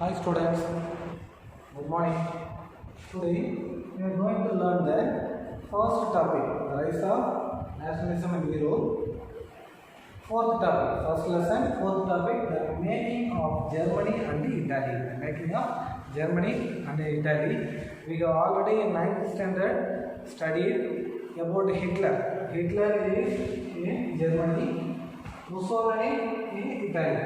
Hi students, good morning. Today we are going to learn the first topic, the rise of nationalism in Europe. Fourth topic, first lesson, fourth topic, the making of Germany and Italy. The making of Germany and Italy. We have already in 9th standard studied about Hitler. Hitler is in Germany, Mussolini in Italy.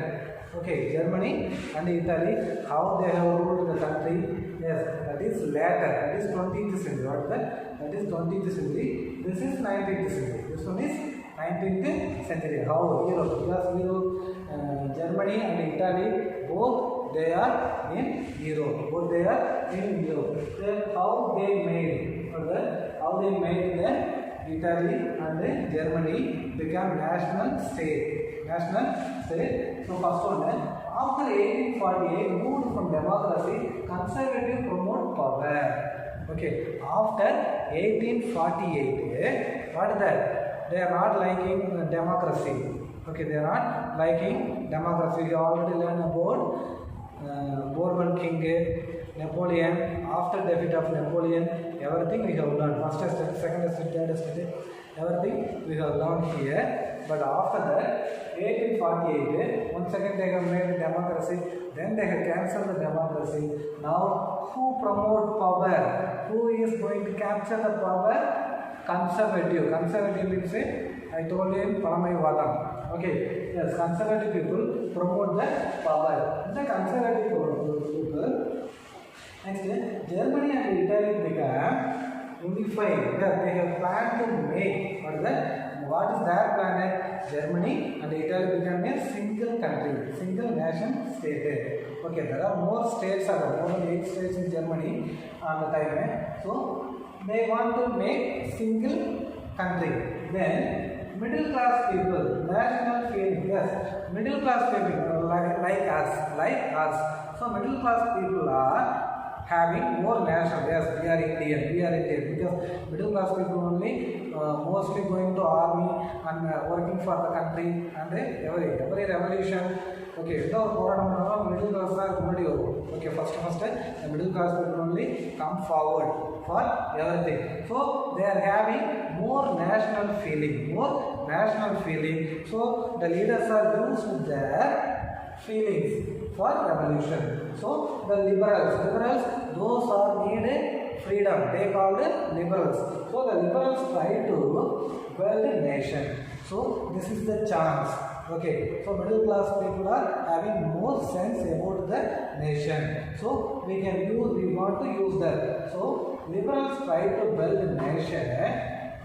Okay, Germany and Italy, how they have ruled the country. Yes, that is later, that is 20th century. What is that? That is 20th century. This is 19th century. This one is 19th century. How Europe? Because Europe, Germany and Italy, both they are in Europe. Both they are in Europe. Then how they made, the Italy and Germany become national state. So first one, after 1848, moved from democracy, conservative promote power. Okay, after 1848, what is that? They are not liking democracy. Okay, they are not liking democracy. We already learned about Bourbon King, Napoleon. After defeat of Napoleon, everything we have learned. First study, second study, third study, everything we have learned here. But after that, 1848, once again they have made democracy. Then they have cancelled the democracy. Now, who promote power? Who is going to capture the power? Conservative. Conservative means, I told you in Palamai. Okay, yes, conservative people promote the power. The conservative people. Next, Germany and Italy become unified. They have planned to make, what is their plan? Germany and Italy become a single country, single nation state. Okay, there are more states, more than 8 states in Germany on the time. So, they want to make single country. Then, middle class people, national feeling, yes, middle class people like us. So, middle class people are having more national. Yes, we are Indian, because middle class people only mostly going to army and working for the country, and every revolution. Okay, so middle class are okay, first the middle class people only come forward for everything. So they are having more national feeling, So the leaders are used their feelings for revolution. So the liberals, those are need freedom. They called liberals. So the liberals try to build a nation. So this is the chance. Okay. So middle class people are having more sense about the nation. So we want to use that. So liberals try to build a nation.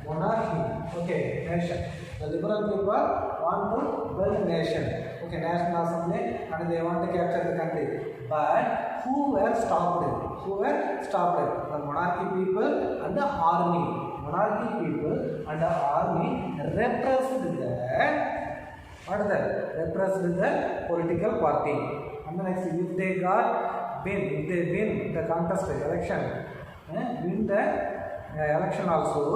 Monarchy. Okay, nation. The liberal people want to build a nation. Okay, National Assembly, and they want to capture the country. But who were stopped it? The monarchy people and the army. Monarchy people and the army repressed the political party. And the next, if they win the contest election, win the election also,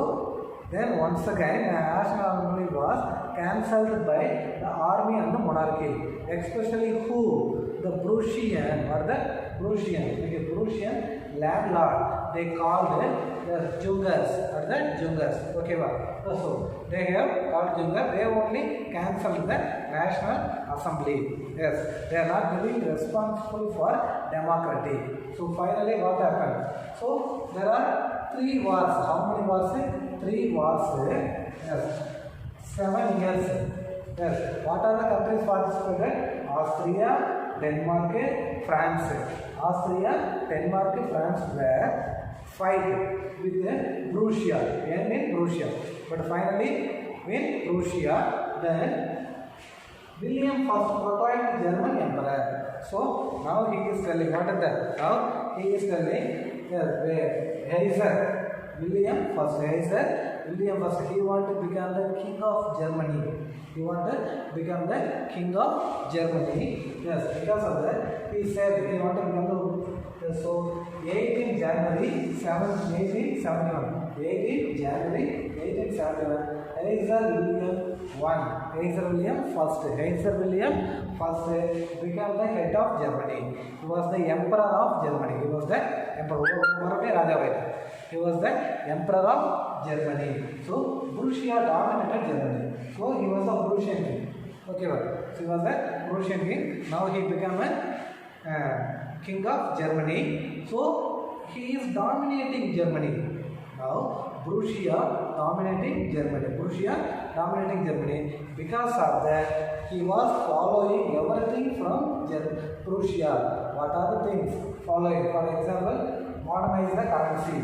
then once again National Assembly was cancelled by the army and the monarchy. Especially who? The Prussian landlord. They called the Jungers. Okay, so they have called Jungers. They only cancelled the National Assembly. Yes, they are not really responsible for democracy. So finally, what happened? So there are 3 wars. How many wars? 3 wars. Yes, 7 years. Yes, what are the countries participated? Austria, Denmark, France. Austria, Denmark, France were fight with Prussia. In Prussia. But finally, in Prussia, then William first proclaimed German emperor. So now he is telling, what is that? Now he is telling, William first, he wanted to become the king of Germany. Yes, because of that, he said he wanted to become the. So 18 January 1871. 18 January 1871, Kaiser William I. Kaiser William I. Kaiser William I became the head of Germany. He was the emperor of Germany. He was the emperor. He was the emperor of Germany. So Prussia dominated Germany. So he was the Prussian king. Okay, so he was the Prussian king. Now he became a king of Germany. So he is dominating Germany. Now Prussia dominating Germany. Prussia dominating Germany. Because of that, he was following everything from Prussia. What are the things following? For example, modernize the currency.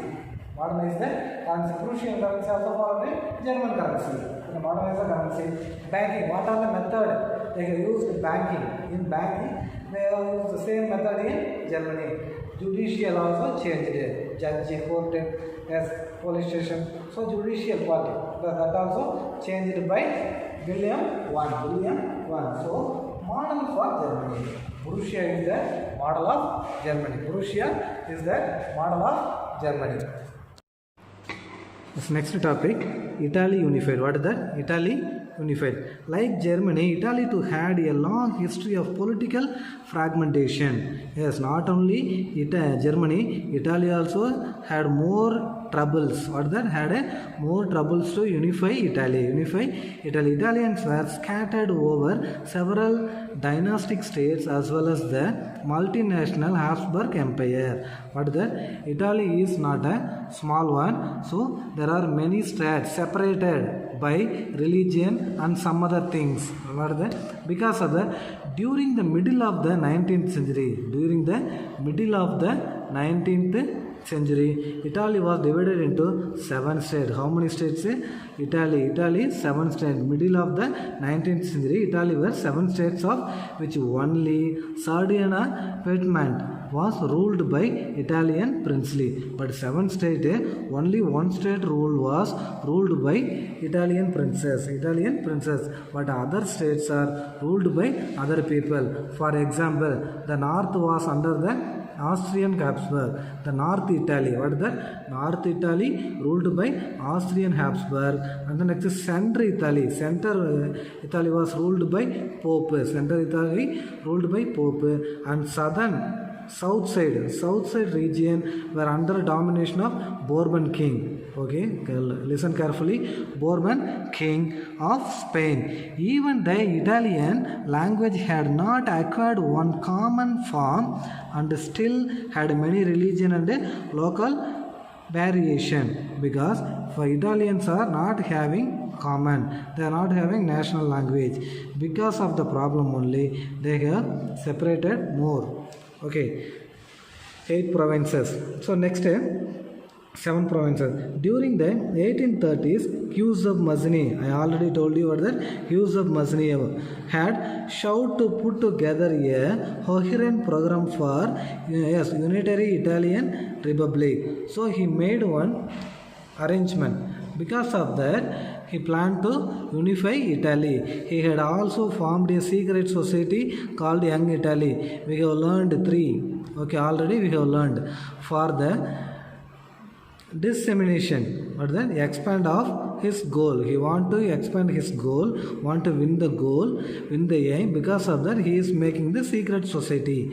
Modernize the currency. Prussian currency also following German currency. Modernize the currency. Banking. What are the method? They have used banking. In banking, they have used the same method in Germany. Judicial also changed. Judge, court, yes, police station. So judicial party. That also changed by William I. William I. So model for Germany. Prussia is the model of Germany. Prussia is the model of Germany. This next topic, Italy unified. What is that? Italy unified. Like Germany, Italy too had a long history of political fragmentation. Yes, not only Germany, Italy also had more troubles. What that? Had more troubles to unify Italy. Italians were scattered over several dynastic states as well as the multinational Habsburg Empire. What that? Italy is not a small one. So there are many states separated by religion and some other things. What that? Because of that, during the middle of the 19th century, Italy was divided into 7 states. How many states? Italy 7 states. Middle of the 19th century, Italy were 7 states, of which only Sardinia Piedmont was ruled by Italian princely. But 7 states, only 1 state was ruled by Italian princess. But other states are ruled by other people. For example, the north was under the Austrian Habsburg. The North Italy, what is that? North Italy ruled by Austrian Habsburg. And the next is Central Italy. Italy was ruled by Pope. And South side region were under domination of Bourbon king. Okay, listen carefully. Bourbon king of Spain. Even the Italian language had not acquired one common form and still had many religion and local variation, because for Italians are not having common, they are not having national language. Because of the problem only, they have separated more. Okay, 8 provinces. So next, 7 provinces. During the 1830s, Hughes of Mazzini, I already told you what that, Hughes of Mazzini had sought to put together a coherent program for unitary Italian Republic. So he made one arrangement. Because of that, he planned to unify Italy. He had also formed a secret society called Young Italy. We have learned 3. Okay, already we have learned. For the dissemination, but then expand of his goal. He want to expand his goal, want to win the aim. Because of that, he is making the secret society.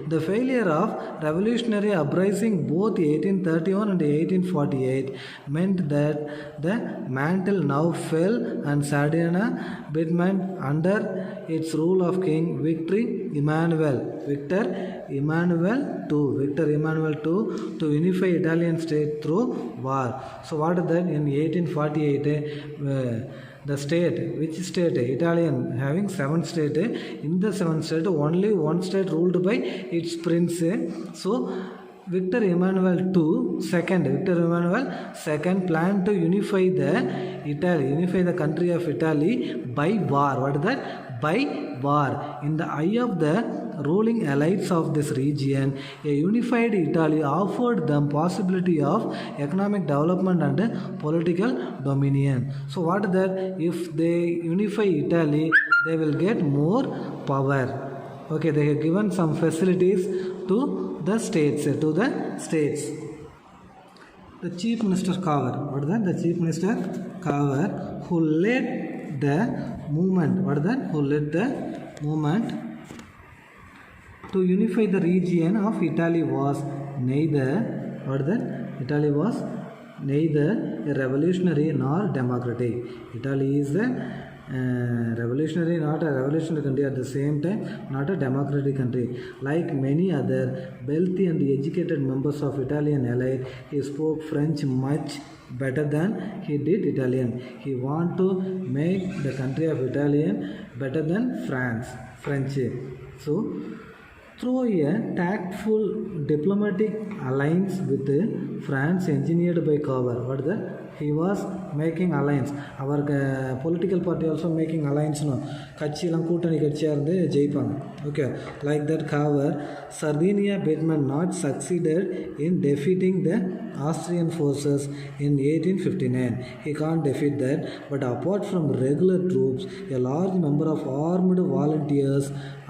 The failure of revolutionary uprising both 1831 and 1848 meant that the mantle now fell and Sardinia Piedmont under its rule of King Victor Emmanuel II to unify Italian state through war. So what is that? In 1848, the state, which state? Italian having 7 states. In the 7 states, only 1 state ruled by its prince. So Victor Emmanuel II planned to unify the country of Italy by war. What is that? By war. In the eye of the ruling elites of this region, a unified Italy offered them possibility of economic development and political dominion. So what is that? If they unify Italy, they will get more power. Okay, they have given some facilities to the states. the Chief Minister Carver. What is that? The Chief Minister Carver, who led the movement. What is that? Who led the movement to unify the region of Italy was neither. What is that? Italy was neither a revolutionary nor democratic. Italy is a revolutionary, not a revolutionary country, at the same time not a democratic country. Like many other wealthy and educated members of Italian elite, he spoke French much better than he did Italian. He wanted to make the country of Italian better than French. So through a tactful diplomatic alliance with France engineered by Carver. What is that? He was making alliance. Our political party also making alliance. No, கட்சியெல்லாம் கூட்டணி கட்சியாக இருந்து ஜெயிப்பாங்க. Okay, like that Carver, Sardinia Bedman not succeeded in defeating the Austrian forces in 1859. He can't defeat that, but apart from regular troops, a large number of armed volunteers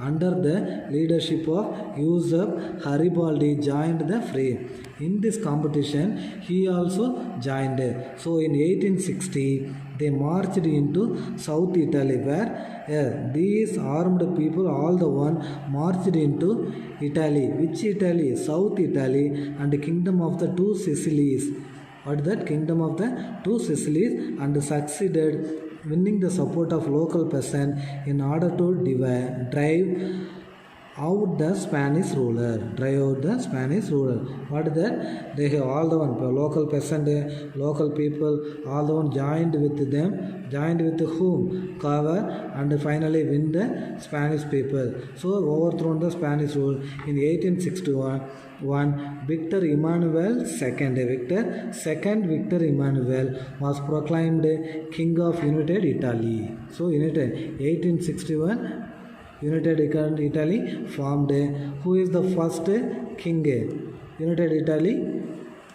under the leadership of Giuseppe Garibaldi joined the fray. In this competition, he also joined. So in 1860, they marched into South Italy, where these armed people, all the one, marched into Italy. Which Italy? South Italy and the Kingdom of the Two Sicilies. What is that? Kingdom of the Two Sicilies, and succeeded winning the support of local peasants in order to drive out the Spanish ruler. What is that? They have all the one local peasant, local people, all the one joined with them. Joined with whom? Carver, and finally win the Spanish people. So overthrown the Spanish rule in 1861. Victor Emmanuel was proclaimed King of United Italy. So United 1861. United Italy formed. Who is the first king? United Italy.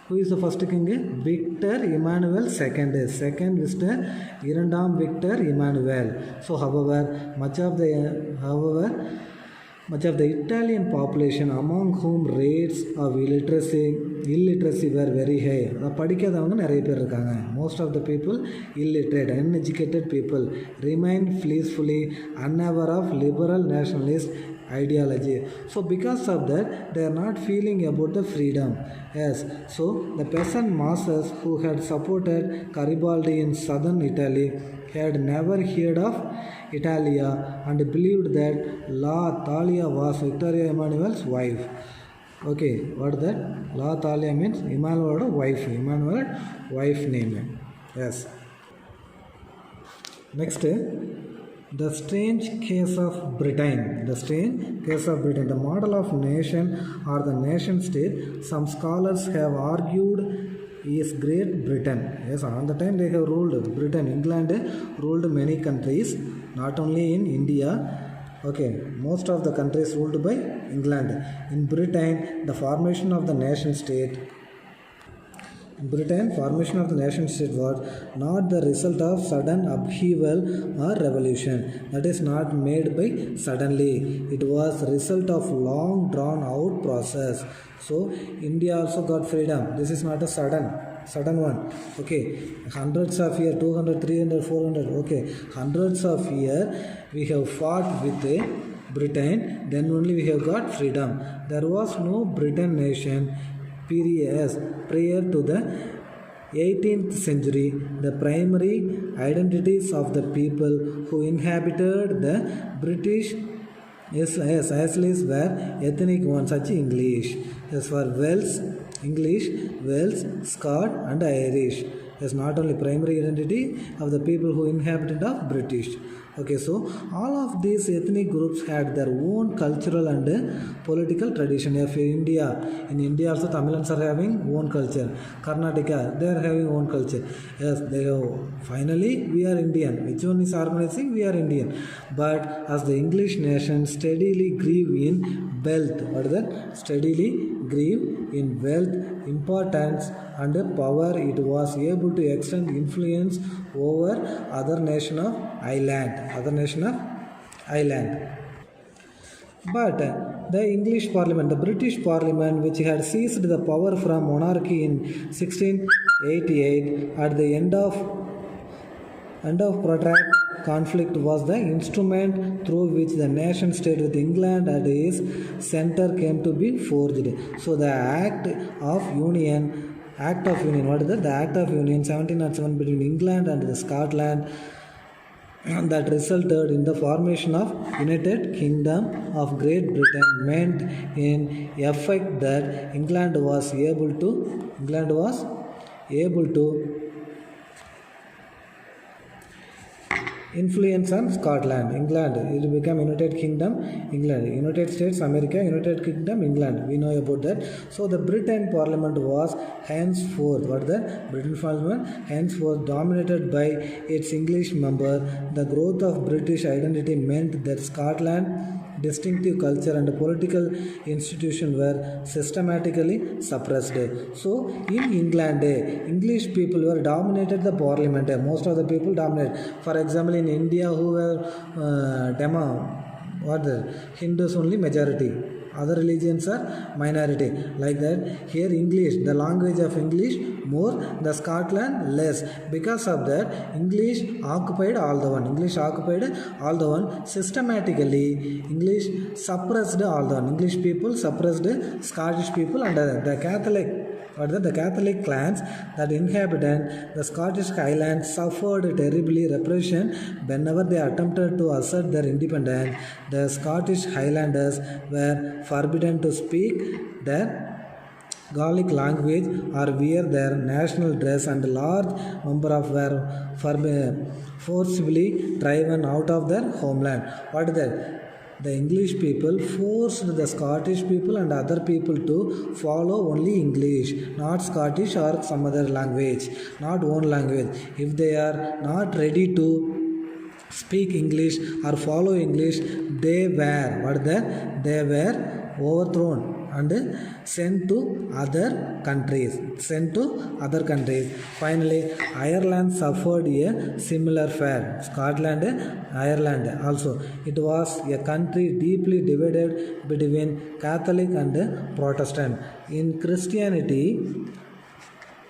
Who is the first king? Victor Emmanuel II. Second Mr. Irandam Victor Emmanuel. So however, much of the Italian population, among whom rates of illiteracy were very high. படிக்காதவங்க நிறைய பேர் இருக்காங்க. Most of the people illiterate, uneducated people, remained peacefully unaware of liberal nationalist ideology. So because of that, they are not feeling about the freedom. Yes, so the peasant masses who had supported Garibaldi in southern Italy had never heard of Italia and believed that La Thalia was Victoria Emmanuel's wife. Okay, what is that? La Thalia means Emmanuel's wife name. Yes. Next, the strange case of Britain. The model of nation or the nation state, some scholars have argued, is Great Britain. Yes, on the time they have ruled Britain. England ruled many countries, not only in India. Okay, most of the countries ruled by England. In Britain, the formation of the nation state was not the result of sudden upheaval or revolution. That is not made by suddenly. It was result of long drawn out process. So India also got freedom. This is not a sudden one. Okay, hundreds of years, 200, 300, 400. Okay, hundreds of years we have fought with Britain. Then only we have got freedom. There was no Britain nation prior to the 18th century. The primary identities of the people who inhabited the British islands were ethnic ones, such English. As for Wales, Scot and Irish. Is not only primary identity of the people who inhabited of British. Okay, so all of these ethnic groups had their own cultural and political tradition. If in India also Tamilians are having own culture. Karnataka, they are having own culture. Yes, they have. Finally, we are Indian. Which one is organizing? We are Indian. But as the English nation steadily grew in wealth, what is that? Steadily grew in wealth, importance and power, it was able to extend influence over other nation of island. But the English Parliament, the British Parliament, which had seized the power from monarchy in 1688 at the end of protracted conflict, was the instrument through which the nation state with England at its center came to be forged. So the Act of Union, what is that? The Act of Union 1707 between England and the Scotland that resulted in the formation of United Kingdom of Great Britain meant in effect that England was able to influence on Scotland. England, it became United Kingdom, England, United States, America, United Kingdom, England. We know about that. So the Britain Parliament was henceforth, henceforth dominated by its English member. The growth of British identity meant that Scotland distinctive culture and political institutions were systematically suppressed. So in England, English people were dominated the parliament. Most of the people dominated. For example, in India, who were Hindus only majority. Other religions are minority. Like that, here English, the language of English more, the Scotland less. Because of that, English occupied all the one. Systematically, English suppressed all the one. English people suppressed Scottish people, and the Catholic clans that inhabited the Scottish Highlands suffered terribly repression whenever they attempted to assert their independence. The Scottish Highlanders were forbidden to speak their Gaelic language or wear their national dress, and a large number of were forcibly driven out of their homeland. What is that? The English people forced the Scottish people and other people to follow only English, not Scottish or some other language, not own language. If they are not ready to speak English or follow English, they were overthrown and sent to other countries. Finally, Ireland suffered a similar fate. Scotland, Ireland also. It was a country deeply divided between Catholic and Protestant. In Christianity,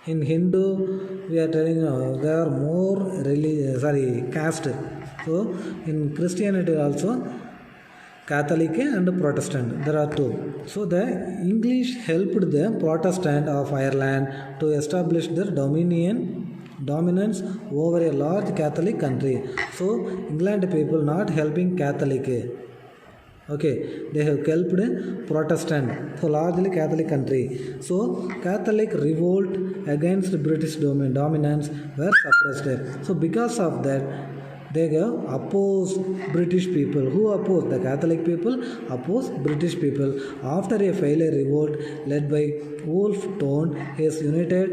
in Hindu, we are telling there are more caste. So in Christianity also, Catholic and Protestant, there are two. So the English helped the Protestant of Ireland to establish their dominance over a large Catholic country. So England people not helping Catholic. Okay, they have helped Protestant, so largely Catholic country. So Catholic revolt against British dominance were suppressed. So because of that, they opposed British people. Who opposed? The Catholic people opposed British people. After a failure revolt led by Wolfe Tone, his United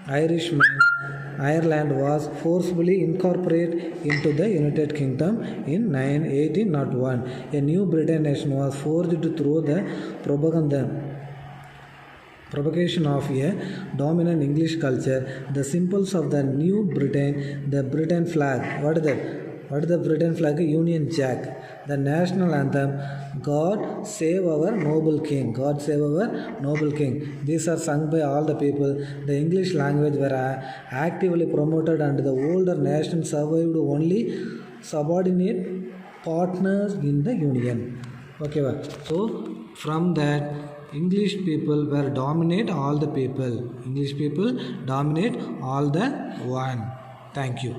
Ireland was forcibly incorporated into the United Kingdom in 1801. A new Britain nation was forged through the propagation of a dominant English culture. The symbols of the new Britain, the Britain flag. What is the Britain flag? Union Jack. The national anthem, God save our noble king. God save our noble king. These are sung by all the people. The English language were actively promoted, and the older nation survived only subordinate partners in the union. Okay, so from that, English people were dominate all the people. English people dominate all the one. Thank you.